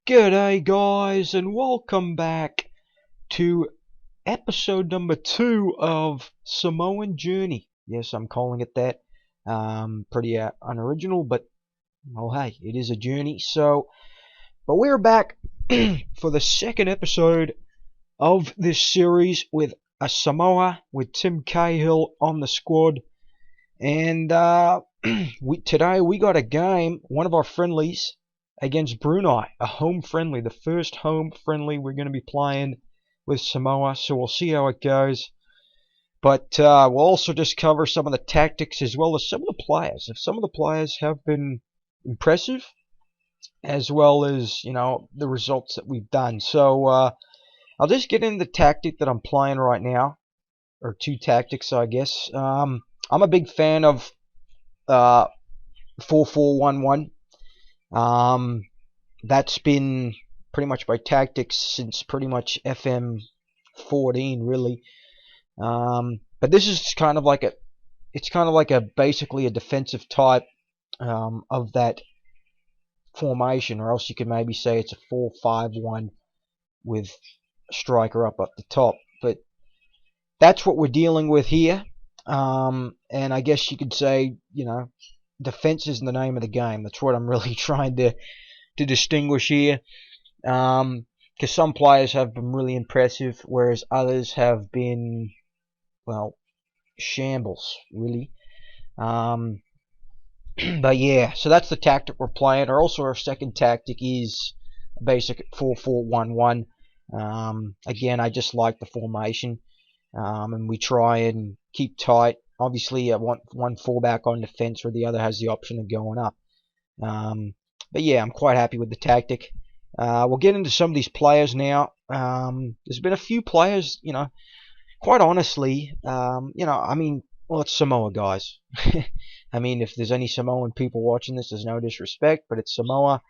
G'day guys and welcome back to episode number 2 of Samoan Journey. Yes, I'm calling it that. Pretty unoriginal, but well, hey, it is a journey. But we're back for the second episode of this series with a Samoa with Tim Cahill on the squad. And today we got a game, one of our friendlies against Brunei, a home friendly, the first home friendly we're going to be playing with Samoa, so we'll see how it goes. But we'll also just cover some of the tactics as well as some of the players. If some of the players have been impressive, as well as, the results that we've done. So I'll just get into the tactic that I'm playing right now, or two tactics, I guess. I'm a big fan of 4-4-1-1. That's been pretty much my tactics since pretty much FM 14, really. But this is kind of like basically a defensive type of that formation, or else you could maybe say it's a 4-5-1 with a striker up the top. But that's what we're dealing with here. And I guess you could say, defense is the name of the game. That's what I'm really trying to distinguish here. Because some players have been really impressive, whereas others have been, well, shambles, really. But yeah, so that's the tactic we're playing. Or also our second tactic is a basic 4-4-1-1. Again, I just like the formation. And we try and keep tight. Obviously, I want one fullback on defense, or the other has the option of going up. But yeah, I'm quite happy with the tactic. We'll get into some of these players now. There's been a few players, quite honestly, well, it's Samoa, guys. I mean, if there's any Samoan people watching this, there's no disrespect, but it's Samoa.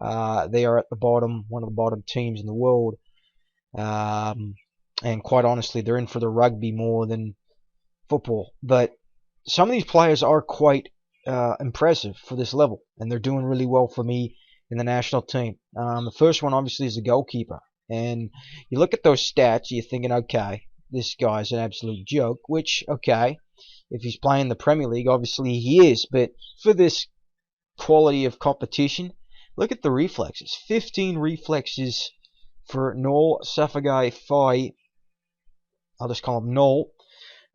They are at the bottom, one of the bottom teams in the world. And quite honestly, they're in for the rugby more than football. But some of these players are quite impressive for this level, and they're doing really well for me in the national team. The first one, obviously, is the goalkeeper. And you look at those stats, you're thinking, okay, this guy's an absolute joke, which, okay, if he's playing the Premier League, obviously he is. But for this quality of competition, look at the reflexes. 15 reflexes for Noel Safagai Fai. I'll just call him Noel.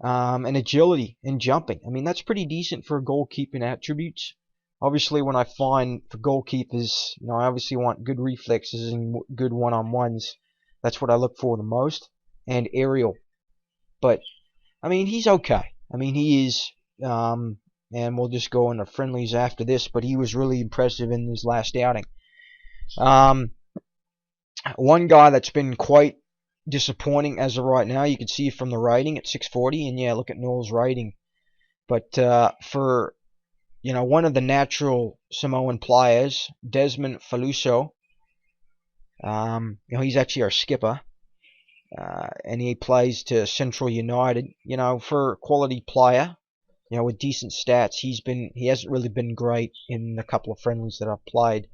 And agility and jumping. I mean, that's pretty decent for goalkeeping attributes. Obviously, when I find for goalkeepers, I obviously want good reflexes and good one-on-ones. That's what I look for the most. And aerial. But, I mean, he's okay. I mean, he is. And we'll just go into friendlies after this. But he was really impressive in his last outing. One guy that's been quite disappointing as of right now, you can see from the rating at 640, and yeah, look at Noel's rating. But for one of the natural Samoan players, Desmond Faluso, he's actually our skipper, and he plays to Central United. For a quality player, with decent stats, he hasn't really been great in a couple of friendlies that I've played.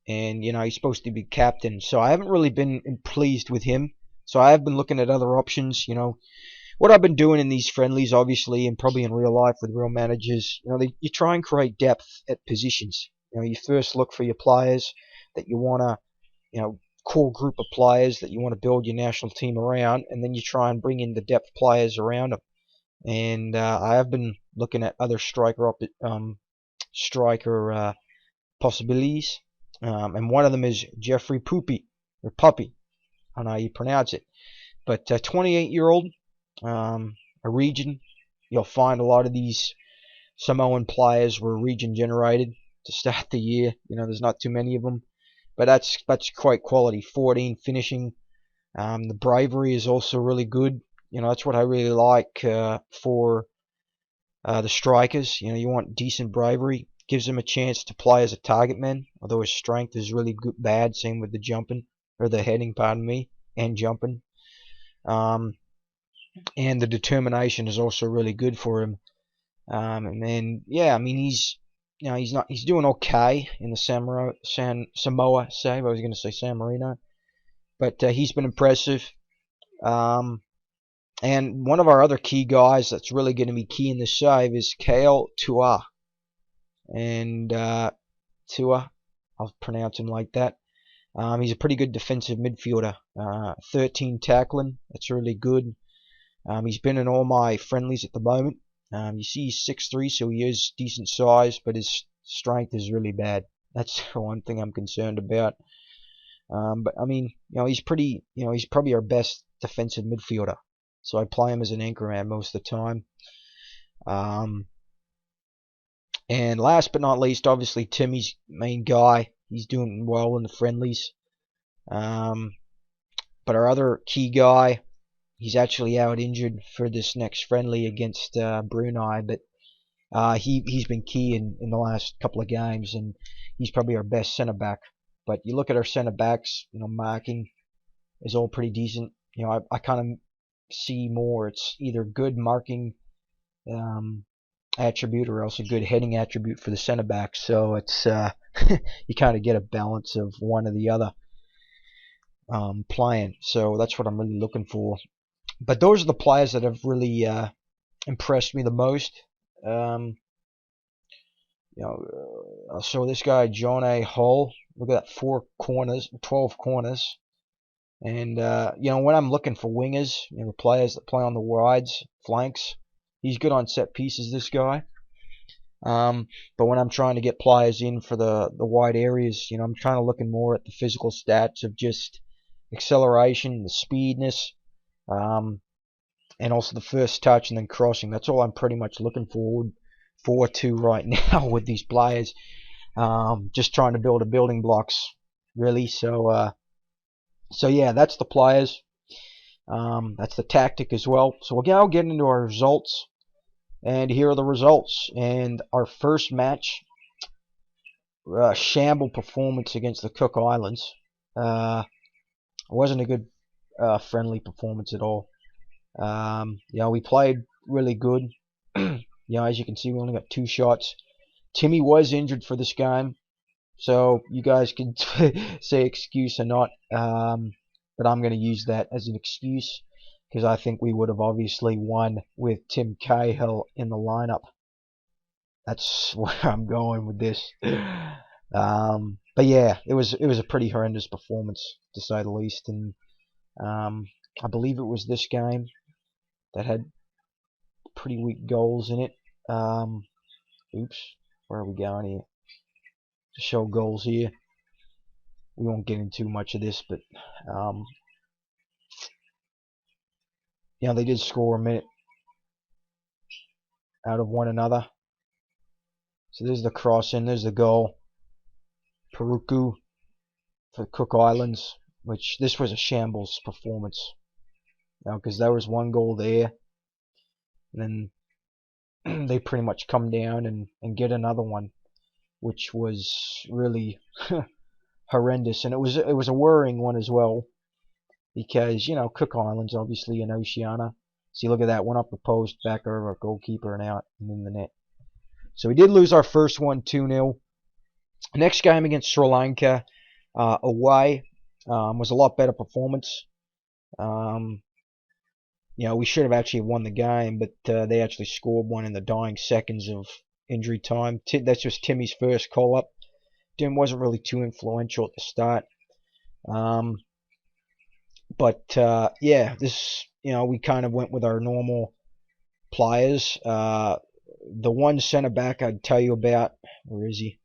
And he's supposed to be captain, so I haven't really been pleased with him. So I have been looking at other options. What I've been doing in these friendlies, obviously, and probably in real life with real managers, you try and create depth at positions. You first look for your players that you want to, core group of players that you want to build your national team around, and then you try and bring in the depth players around them. And I have been looking at other striker possibilities. And one of them is Jeffrey Poopy, or Puppy, I don't know how you pronounce it. But 28-year-old, a region. You'll find a lot of these Samoan players were region generated to start the year. There's not too many of them. But that's quite quality. 14 finishing. The bravery is also really good. That's what I really like for the strikers. You want decent bravery. Gives him a chance to play as a target man, although his strength is really bad. Same with the jumping, or the heading, pardon me, and jumping. And the determination is also really good for him. And then, yeah, I mean, he's he's doing okay in the Samoa save. I was going to say San Marino, but he's been impressive. Um, and one of our other key guys that's really going to be key in the save is Kale Tua. And Tua, I'll pronounce him like that. He's a pretty good defensive midfielder. 13 tackling, that's really good. He's been in all my friendlies at the moment. You see he's 6'3", so he is decent size, but his strength is really bad. That's the one thing I'm concerned about. But I mean, he's probably our best defensive midfielder. So I play him as an anchor man most of the time. And last but not least, obviously Timmy's main guy. He's doing well in the friendlies. But our other key guy, he's actually out injured for this next friendly against Brunei. But he's been key in the last couple of games, and he's probably our best centre back. But you look at our centre backs, marking is all pretty decent. I kind of see more. It's either good marking attribute or else a good heading attribute for the centre back. So it's you kind of get a balance of one or the other playing. So that's what I'm really looking for. But those are the players that have really impressed me the most. So this guy John A. Hull, look at that, 12 corners. And when I'm looking for wingers, players that play on the wides, flanks, he's good on set pieces, this guy. But when I'm trying to get players in for the wide areas, I'm trying to look more at the physical stats of just acceleration, the speedness, and also the first touch and then crossing. That's all I'm pretty much looking forward to right now with these players. Just trying to build building blocks, really. So yeah, that's the players. That's the tactic as well. So I'll get into our results. And here are the results. And our first match, shamble performance against the Cook Islands. Wasn't a good friendly performance at all. We played really good. As you can see, we only got 2 shots. Timmy was injured for this game, so you guys can say excuse or not. But I'm going to use that as an excuse, because I think we would have obviously won with Tim Cahill in the lineup. That's where I'm going with this. But yeah, it was a pretty horrendous performance, to say the least. And I believe it was this game that had pretty weak goals in it. Oops, where are we going here? To show goals here. We won't get into much of this, but they did score a minute out of one another. So there's the cross in, there's the goal. Peruku for Cook Islands, which this was a shambles performance. Because there was one goal there, and then they pretty much come down and get another one, which was really horrendous. And it was a worrying one as well, because Cook Islands obviously in Oceania. See, look at that, one up the post, back over our goalkeeper and out and in the net. So we did lose our first one 2-0. Next game against Sri Lanka away was a lot better performance. We should have actually won the game, but they actually scored one in the dying seconds of injury time. That's just Timmy's first call-up. Tim wasn't really too influential at the start. But this, we kind of went with our normal players. The one centre back I'd tell you about, where is he?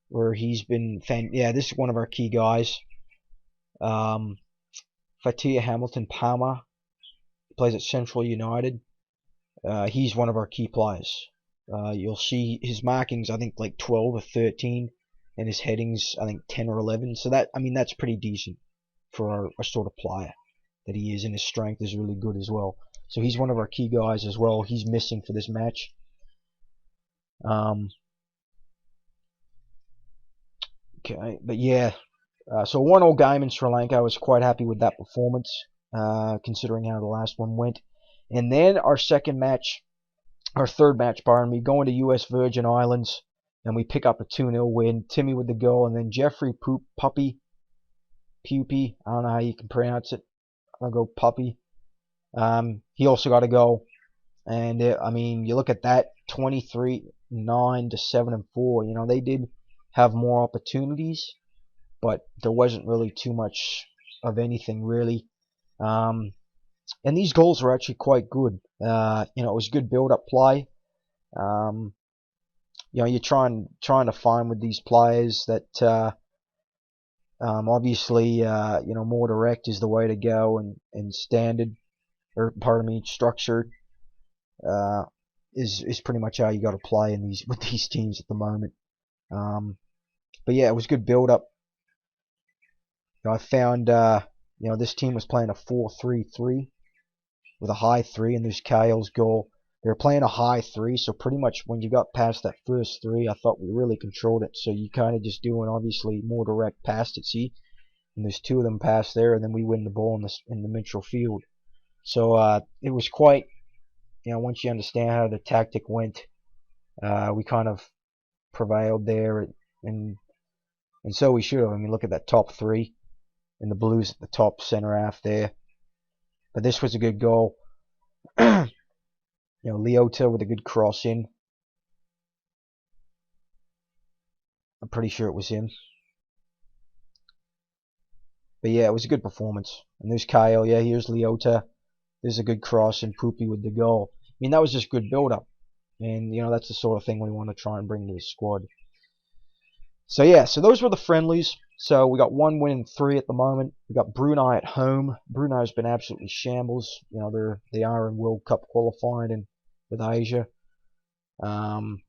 Where he's been, this is one of our key guys. Fatia Hamilton Palmer, plays at Central United. He's one of our key players. You'll see his markings, I think, like 12 or 13, and his headings, I think, 10 or 11. So that's pretty decent for our sort of player that he is, and his strength is really good as well. So he's one of our key guys as well. He's missing for this match. Okay, but yeah, so 1-1 game in Sri Lanka. I was quite happy with that performance, considering how the last one went. And then our third match, pardon me, going to US Virgin Islands and we pick up a 2-0 win. Timmy with the goal, and then Jeffrey Puppy, I don't know how you can pronounce it. I'll go Puppy. He also got a goal, and I mean, you look at that, 23-9 to 7-4. You know, they did have more opportunities, but there wasn't really too much of anything really. And these goals were actually quite good. You know, it was good build-up play. You know, you're trying to find with these players that obviously you know, more direct is the way to go, and standard, or pardon me, structured is pretty much how you got to play in these with these teams at the moment. But yeah, it was good build-up. You know, I found you know, this team was playing a 4-3-3 with a high 3, and there's Kyle's goal. They were playing a high 3, so pretty much when you got past that first 3, I thought we really controlled it. So you kind of just doing, obviously, more direct past it, see? And there's 2 of them past there, and then we win the ball in the neutral field. So it was quite, you know, once you understand how the tactic went, we kind of prevailed there, and so we should have. I mean, look at that top 3, and the Blues at the top center half there. But this was a good goal. You know, Leota with a good cross in. I'm pretty sure it was him. But yeah, it was a good performance. And there's Kyle. Yeah, here's Leota. There's a good cross, and Poopy with the goal. I mean, that was just good build-up. And, you know, that's the sort of thing we want to try and bring to the squad. So yeah, so those were the friendlies. So we got 1 win in 3 at the moment. We got Brunei at home. Brunei's been absolutely shambles. You know, they are in World Cup qualifying and with Asia. And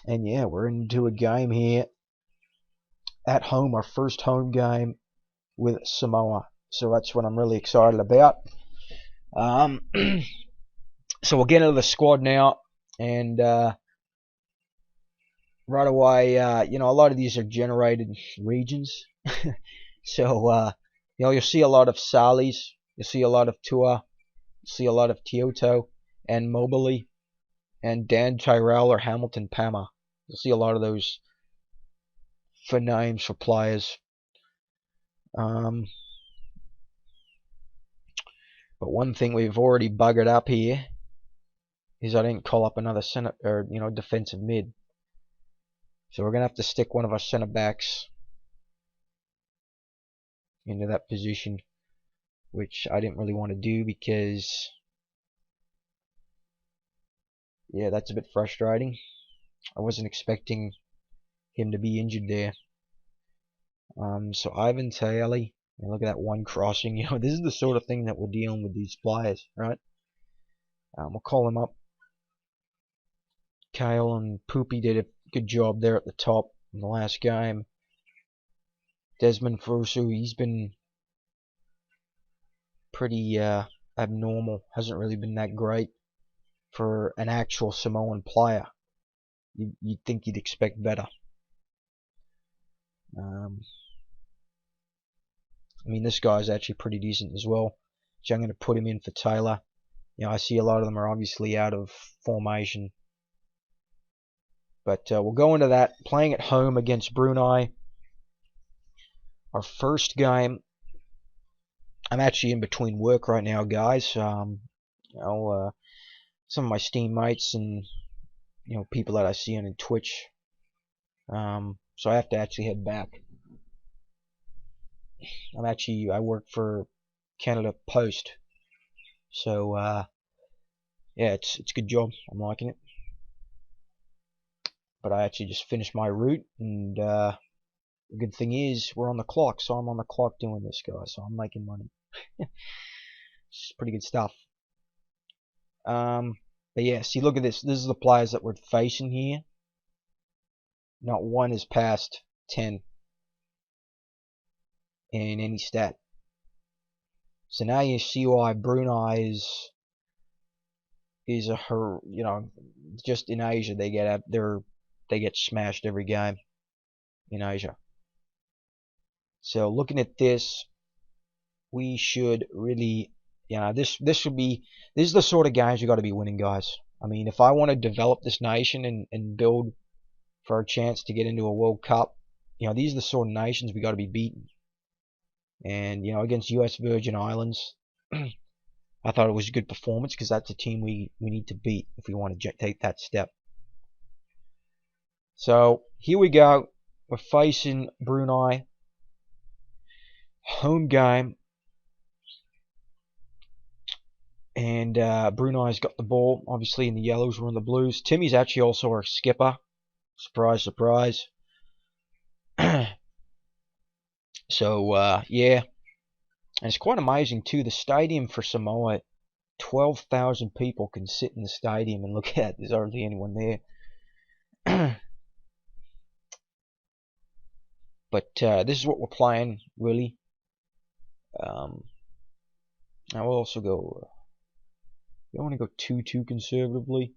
yeah, we're into a game here at home, our first home game with Samoa. So that's what I'm really excited about. So we'll get into the squad now, and right away, you know, a lot of these are generated regions. So, you know, you'll see a lot of Salis, you'll see a lot of Tua, you'll see a lot of Tioto and Mobley and Dan Tyrell or Hamilton Pama. You'll see a lot of those for names for players. But one thing we've already buggered up here is I didn't call up another center, or, you know, defensive mid. So we're gonna have to stick one of our center backs into that position, which I didn't really want to do because, yeah, that's a bit frustrating. I wasn't expecting him to be injured there. So Ivan Taylor, and look at that one crossing. You know, this is the sort of thing that we're dealing with these players, right? We'll call him up. Kale and Poopy did a good job there at the top in the last game. Desmond Furusu, he's been pretty abnormal. Hasn't really been that great for an actual Samoan player. You'd think you'd expect better. I mean, this guy's actually pretty decent as well. So I'm going to put him in for Taylor. You know, I see a lot of them are obviously out of formation. But we'll go into that. Playing at home against Brunei. Our first game. I'm actually in between work right now, guys. You know, some of my teammates and, you know, people that I see on Twitch. So I have to actually head back. I work for Canada Post. So yeah, it's a good job. I'm liking it. But I actually just finished my route, and the good thing is we're on the clock, so I'm on the clock doing this, guys. So I'm making money. It's pretty good stuff. But yeah, see, look at this. This is the players that we're facing here. Not one is past 10 in any stat. So now you see why Brunei is a, you know, just in Asia they get smashed every game in Asia. So looking at this, we should really, you know, this is the sort of games you got to be winning, guys. I mean, if I want to develop this nation and build for our chance to get into a World Cup. These are the sort of nations we got to be beating. And against U.S. Virgin Islands, I thought it was a good performance because that's a team we need to beat if we want to take that step. So here we go. We're facing Brunei. Home game. And Brunei's got the ball, obviously in the yellows, we're in the blues. Timmy's actually also our skipper. Surprise, surprise. So, yeah. And it's quite amazing, too. The stadium for Samoa, 12,000 people can sit in the stadium and look at it. There's hardly anyone there. But this is what we're playing, really. I will also go... I don't want to go too conservatively.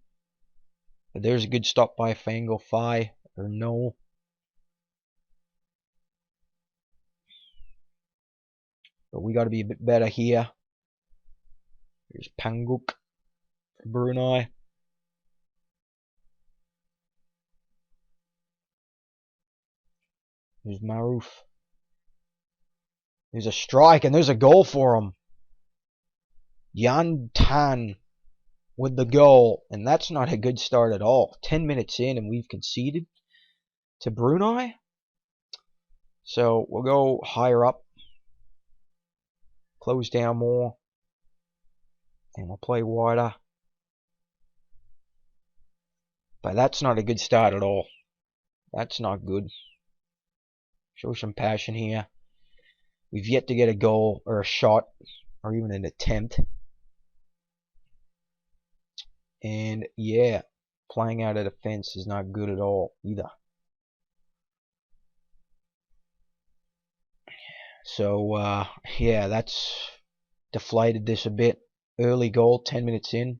But there's a good stop by Fango Fi, or no. But we got to be a bit better here. Here's Panguk for Brunei. There's Maruf. There's a strike and there's a goal for him. Yan Tan with the goal. And that's not a good start at all. 10 minutes in and we've conceded to Brunei. So we'll go higher up. Close down more. And we'll play wider. But that's not a good start at all. That's not good. Show some passion here. We've yet to get a goal or a shot or even an attempt. And yeah, playing out of defense is not good at all either. So yeah, that's deflated this a bit. Early goal, 10 minutes in.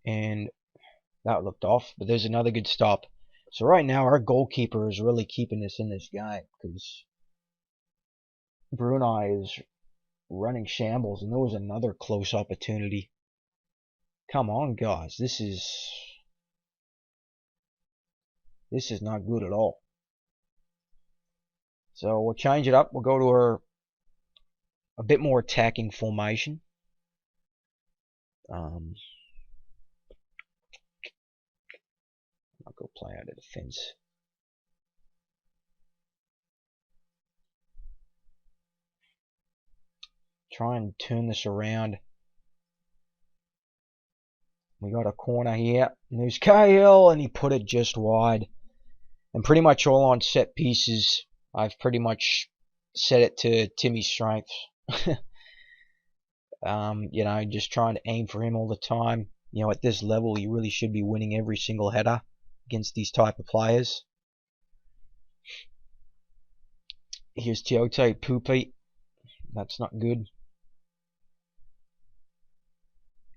And that looked off, but there's another good stop. So right now our goalkeeper is really keeping us in this game because Brunei is running shambles, and there was another close opportunity. Come on, guys, this is not good at all. So we'll change it up. We'll go to a bit more attacking formation. I'll go play out of defense. Try and turn this around. We got a corner here. And there's KL, and he put it just wide. And pretty much all on set pieces, I've pretty much set it to Timmy's strengths. Just trying to aim for him all the time. At this level, you really should be winning every single header against these type of players. Here's Tiote Pupi. That's not good.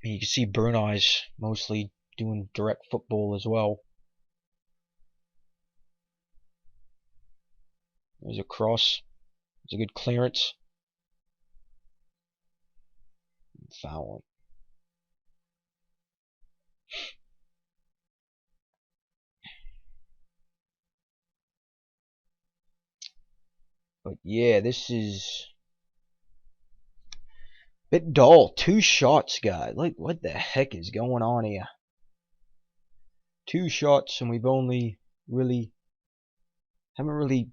And you can see Brunei's mostly doing direct football as well. There's a cross. There's a good clearance. Foul. But yeah, this is a bit dull. 2 shots, guys. Like, what the heck is going on here? 2 shots, and we've only haven't really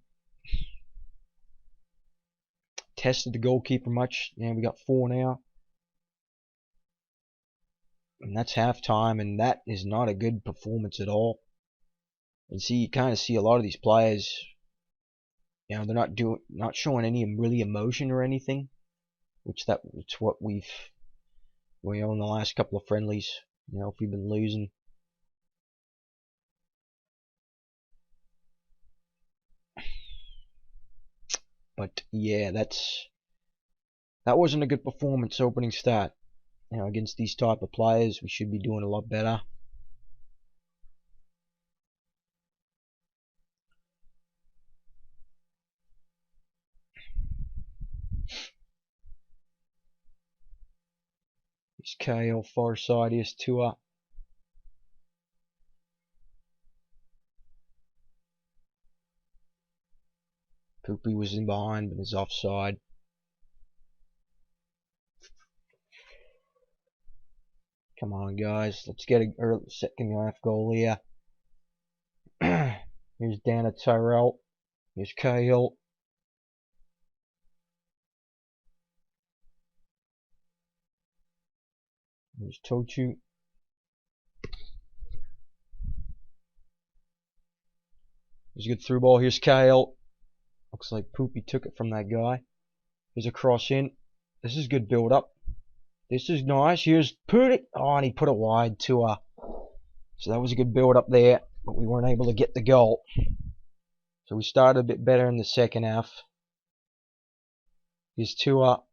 tested the goalkeeper much. We got 4 now. And that's halftime, and that is not a good performance at all. And see, you kind of see a lot of these players, they're not showing any really emotion or anything, it's what we in the last couple of friendlies, if we've been losing. But yeah, that wasn't a good performance opening start. Against these type of players, we should be doing a lot better. Here's KL far side. Here's Tua. Poopy was in behind, but is offside. Come on, guys. Let's get a second half goal here. Here's Dana Tyrell. Here's Cahill. Here's Tochu. Here's a good through ball. Here's Cahill. Looks like Poopy took it from that guy. Here's a cross in. This is good build up. This is nice. Here's put it. Oh, and he put it wide to her. So that was a good build up there, but we weren't able to get the goal. So we started a bit better in the second half. Here's Tua.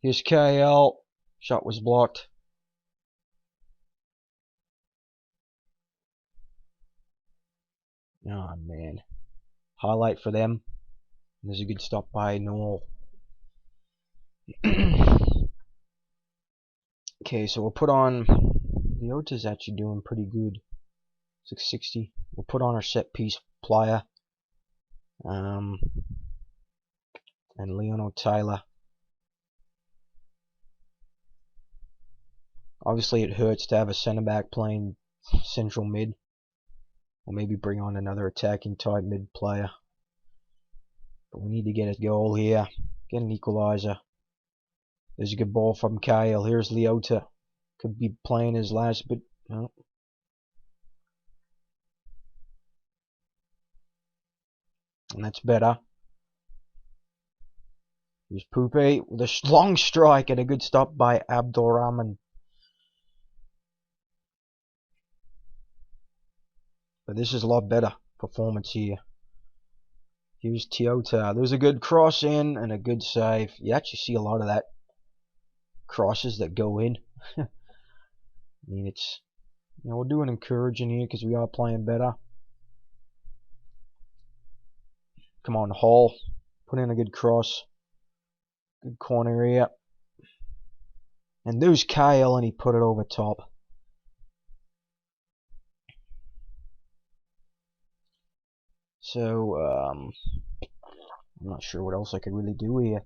Here's KL. Shot was blocked. Oh man. Highlight for them. There's a good stop by Noel. Okay, so we'll put on. Leota's actually doing pretty good. 660. We'll put on our set piece player. And Leono Taylor. Obviously, it hurts to have a centre back playing central mid. Or maybe bring on another attacking type mid player. But we need to get a goal here. Get an equaliser. There's a good ball from Kyle. Here's Leota. Could be playing his last, but no. And that's better. Here's Poupe with a long strike and a good stop by Abdulrahman. But this is a lot better performance here. Here's Toyota. There's a good cross in and a good save. You actually see a lot of that. Crosses that go in. I mean, it's, you know, we're doing encouraging here because we are playing better. Come on, Hall. Put in a good cross. Good corner here. And there's Kyle, and he put it over top. So, I'm not sure what else I could really do here.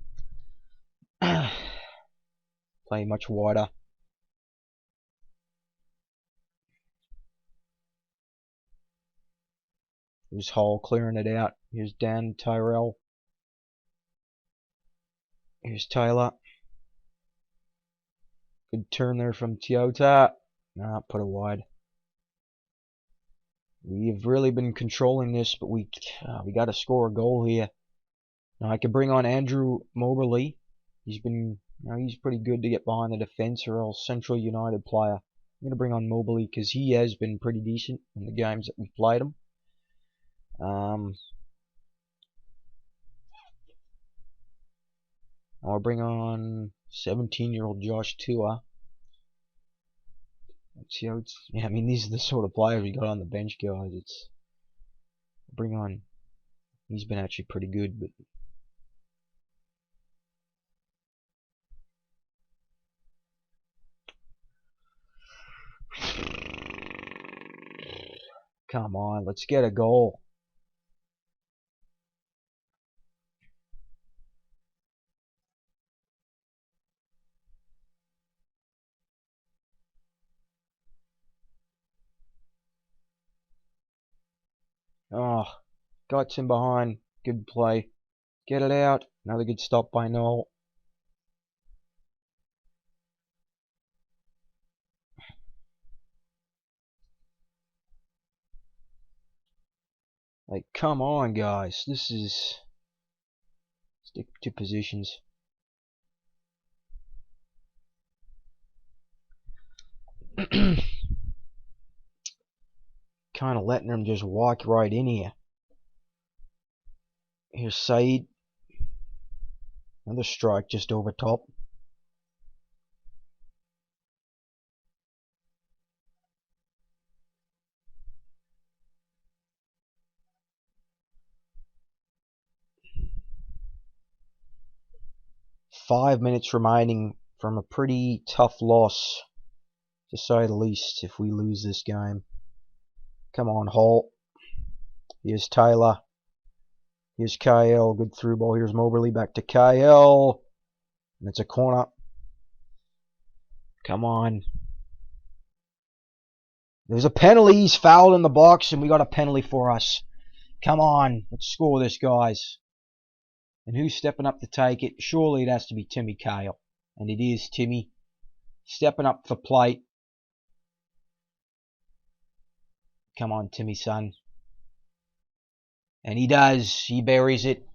Play much wider. Here's Hall clearing it out. Here's Dan Tyrell. Here's Taylor. Good turn there from Toyota. Nah, put it wide. We've really been controlling this, but we got to score a goal here. Now I could bring on Andrew Moberly. He's pretty good to get behind the defense, or else Central United player. I'm gonna bring on Moberly because he has been pretty decent in the games that we've played him. I'll bring on 17-year-old Josh Tua. Yeah, I mean, these are the sort of players we got on the bench, guys. Bring on. He's been actually pretty good, but come on, let's get a goal. Oh, got him behind. Good play. Get it out. Another good stop by Noel. Like, come on, guys. This is... Stick to positions. Kind of letting them just walk right in here. Here's Said. Another strike just over top. .5 minutes remaining from a pretty tough loss to say the least, if we lose this game. Come on, Holt. Here's Taylor. Here's KL. Good through ball. Here's Moberly. Back to KL. And it's a corner. Come on. There's a penalty. He's fouled in the box, and we got a penalty for us. Come on. Let's score this, guys. And who's stepping up to take it? Surely it has to be Timmy Cahill. And it is Timmy. Stepping up for plate. Come on, Timmy, son. And he does. He buries it.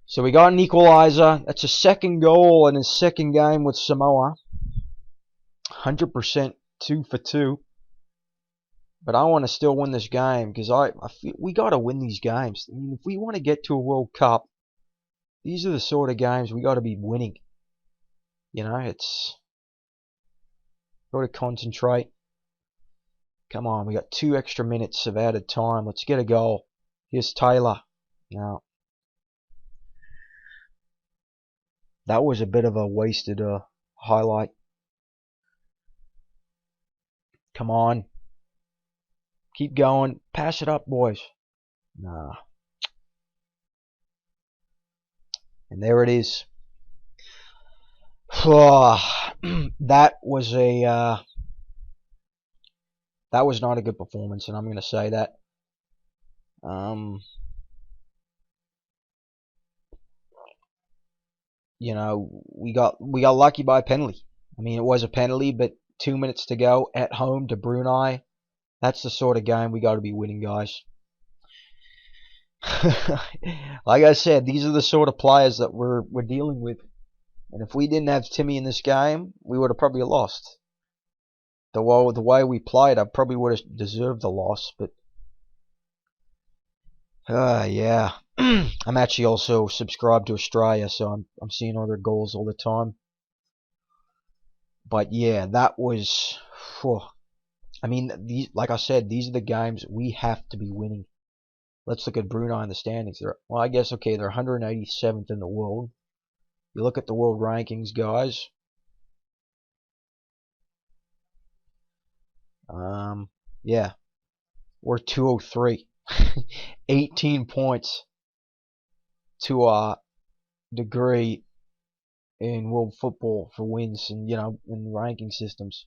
So we got an equalizer. That's a second goal in his second game with Samoa. 100% 2 for 2. But I want to still win this game because I feel we got to win these games. I mean, if we want to get to a World Cup, these are the sort of games we got to be winning. You know, it's got to concentrate. Come on, we got 2 extra minutes of added time. Let's get a goal. Here's Taylor. Now, that was a bit of a wasted highlight. Come on. Keep going. Pass it up, boys. Nah. And there it is. That was not a good performance, and I'm going to say that. You know, we got lucky by a penalty. I mean, it was a penalty, but 2 minutes to go at home to Brunei. That's the sort of game we got to be winning, guys. Like I said, these are the sort of players that we're dealing with. And if we didn't have Timmy in this game, we would have probably lost. The way we played, I probably would have deserved the loss. But yeah, I'm actually also subscribed to Australia, so I'm seeing all their goals all the time. But yeah, that was. I mean, like I said, these are the games we have to be winning. Let's look at Brunei in the standings. Well, I guess, okay, they're 187th in the world. You look at the world rankings, guys. Yeah, we're 203. 18 points to our degree in world football for wins and, you know, in ranking systems.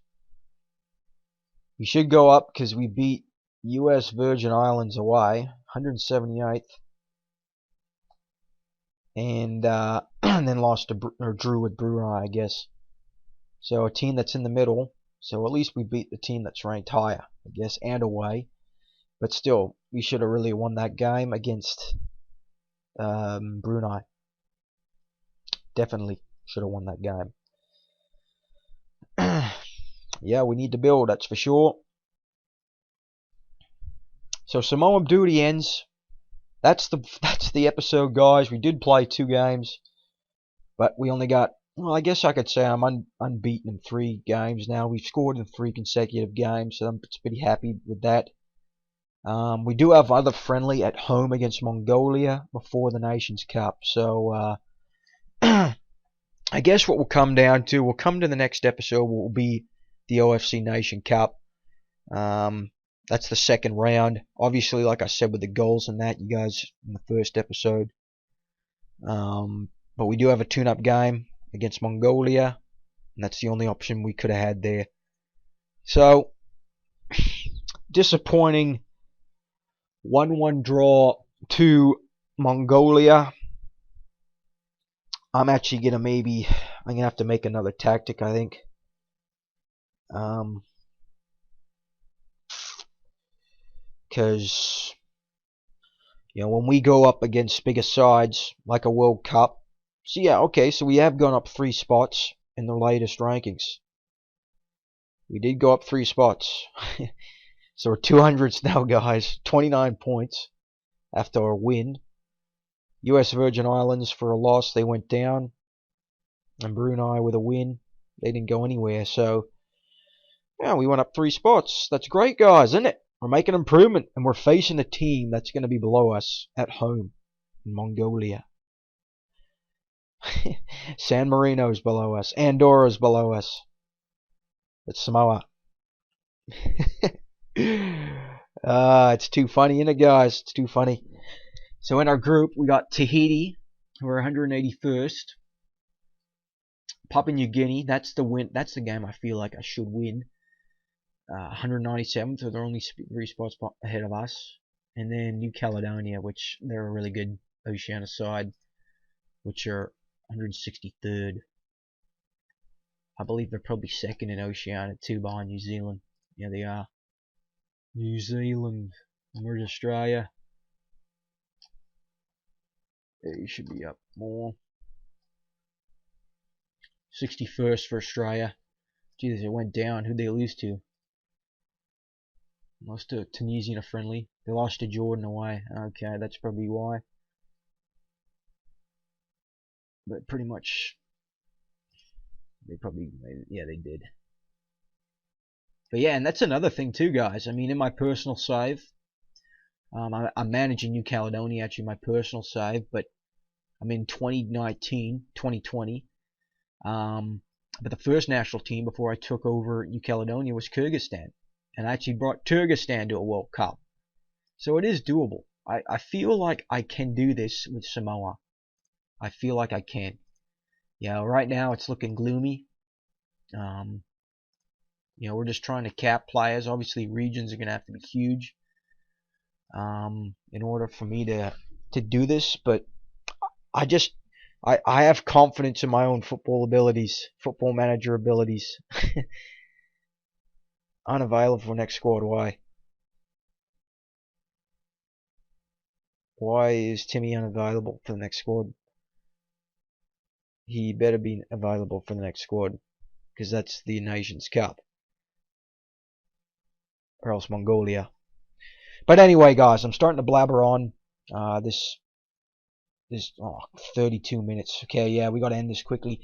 We should go up because we beat US Virgin Islands away, 178th, and then lost to or drew with Brunei, I guess. So a team that's in the middle. So at least we beat the team that's ranked higher, I guess, and away. But still, we should have really won that game against Brunei. Definitely should have won that game. Yeah, we need to build, that's for sure. So Samoa duty ends. That's the episode, guys. We did play 2 games, but we only got. Well, I guess I could say I'm unbeaten in 3 games now. We've scored in 3 consecutive games, so I'm pretty happy with that. We do have other friendly at home against Mongolia before the Nations Cup. So I guess what we'll come to the next episode will be the OFC Nation Cup. That's the second round. Obviously, like I said, with the goals and that, you guys in the first episode. But we do have a tune-up game against Mongolia, and that's the only option we could have had there. So, disappointing 1-1 draw to Mongolia. I'm actually gonna I'm gonna have to make another tactic, I think. Because you know, when we go up against bigger sides like a World Cup, so yeah, okay, so we have gone up 3 spots in the latest rankings. We did go up 3 spots. So we're 200s now, guys. 29 points after a win. US Virgin Islands for a loss, they went down. And Brunei with a win, they didn't go anywhere. So yeah, we went up 3 spots. That's great, guys, isn't it? We're making improvement, and we're facing a team that's going to be below us at home in Mongolia. San Marino's below us. Andorra's below us. It's Samoa. It's too funny, isn't it, guys? It's too funny. So in our group, we got Tahiti, who are 181st. Papua New Guinea, that's the win. That's the game I feel like I should win. 197th, so they're only 3 spots ahead of us. And then New Caledonia, which they're a really good Oceania side, which are 163rd. I believe they're probably second in Oceania too, behind New Zealand. Yeah, they are. New Zealand. And where's Australia? They should be up more. 61st for Australia. Jesus, it went down. Who'd they lose to? Lost to Tunisia in a friendly. They lost to Jordan away. Okay, that's probably why. But pretty much, they probably, yeah, they did. But yeah, and that's another thing too, guys. I mean, in my personal save, I'm managing New Caledonia, actually, my personal save, but I'm in 2019, 2020. But the first national team before I took over New Caledonia was Kyrgyzstan. And I actually brought Kyrgyzstan to a World Cup. So it is doable. I feel like I can do this with Samoa. I feel like I can. Yeah, right now it's looking gloomy. You know, we're just trying to cap players. Obviously, regions are going to have to be huge in order for me to do this. But I have confidence in my own football abilities, football manager abilities. Unavailable for next squad. Why? Why is Timmy unavailable for the next squad? He better be available for the next squad, because that's the Nations Cup. Or else Mongolia. But anyway, guys, I'm starting to blabber on. This 32 minutes. Okay, yeah, we got to end this quickly.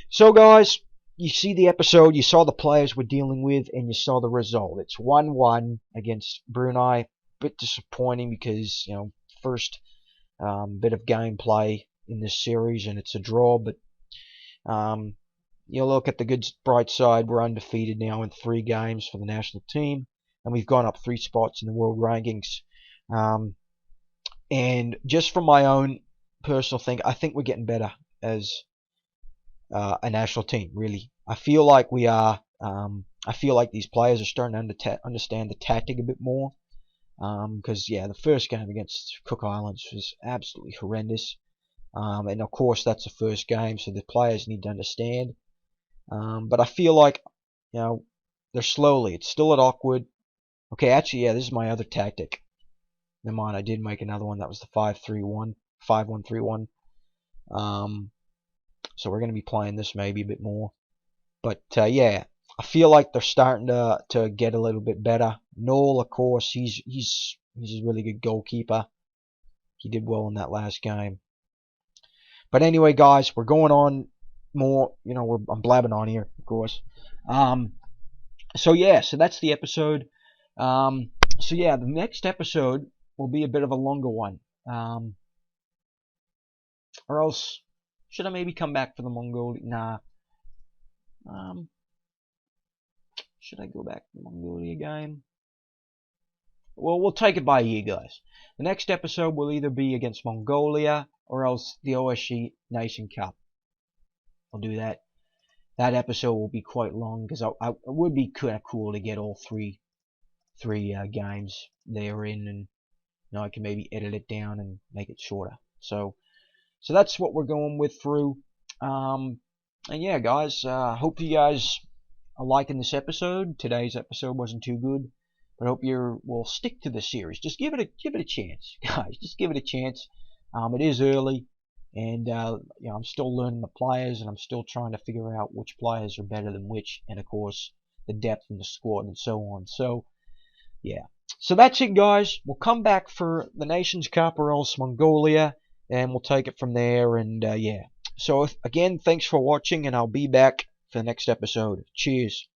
So, guys, you see the episode, you saw the players we're dealing with, and you saw the result. It's 1-1 against Brunei. Bit disappointing because, you know, first bit of gameplay in this series, and it's a draw. But you look at the good bright side, we're undefeated now in 3 games for the national team, and we've gone up 3 spots in the world rankings. And just from my own personal thing, I think we're getting better as a national team, really. I feel like we are. I feel like these players are starting to understand the tactic a bit more. Because, yeah, the first game against Cook Islands was absolutely horrendous. And, of course, that's the first game, so the players need to understand. But I feel like, you know, they're slowly. It's still at awkward. Okay, actually, yeah, this is my other tactic. Never mind, I did make another one. That was the 5-3-1, 5-1-3-1. So we're going to be playing this maybe a bit more. But, yeah, I feel like they're starting to get a little bit better. Noel, of course, he's a really good goalkeeper. He did well in that last game. But anyway, guys, we're going on more. You know, I'm blabbing on here, of course. So yeah, so that's the episode. So yeah, the next episode will be a bit of a longer one. Or else, should I maybe come back for the Mongolia? Nah. Should I go back to the Mongolia game? Well, we'll take it by ear, guys. The next episode will either be against Mongolia or else the OSG Nation Cup. I'll do that. That episode will be quite long because it would be kind of cool to get all three games they're in, and you know, I can maybe edit it down and make it shorter. So that's what we're going with through. And yeah, guys, hope you guys are liking this episode. Today's episode wasn't too good, but I hope you will stick to the series. Just give it a chance, guys. Just give it a chance. It is early, and you know, I'm still learning the players, and I'm still trying to figure out which players are better than which, and of course the depth in the squad and so on. So yeah, so that's it, guys. We'll come back for the Nations Cup or else Mongolia, and we'll take it from there. And yeah, so again, thanks for watching, and I'll be back for the next episode. Cheers.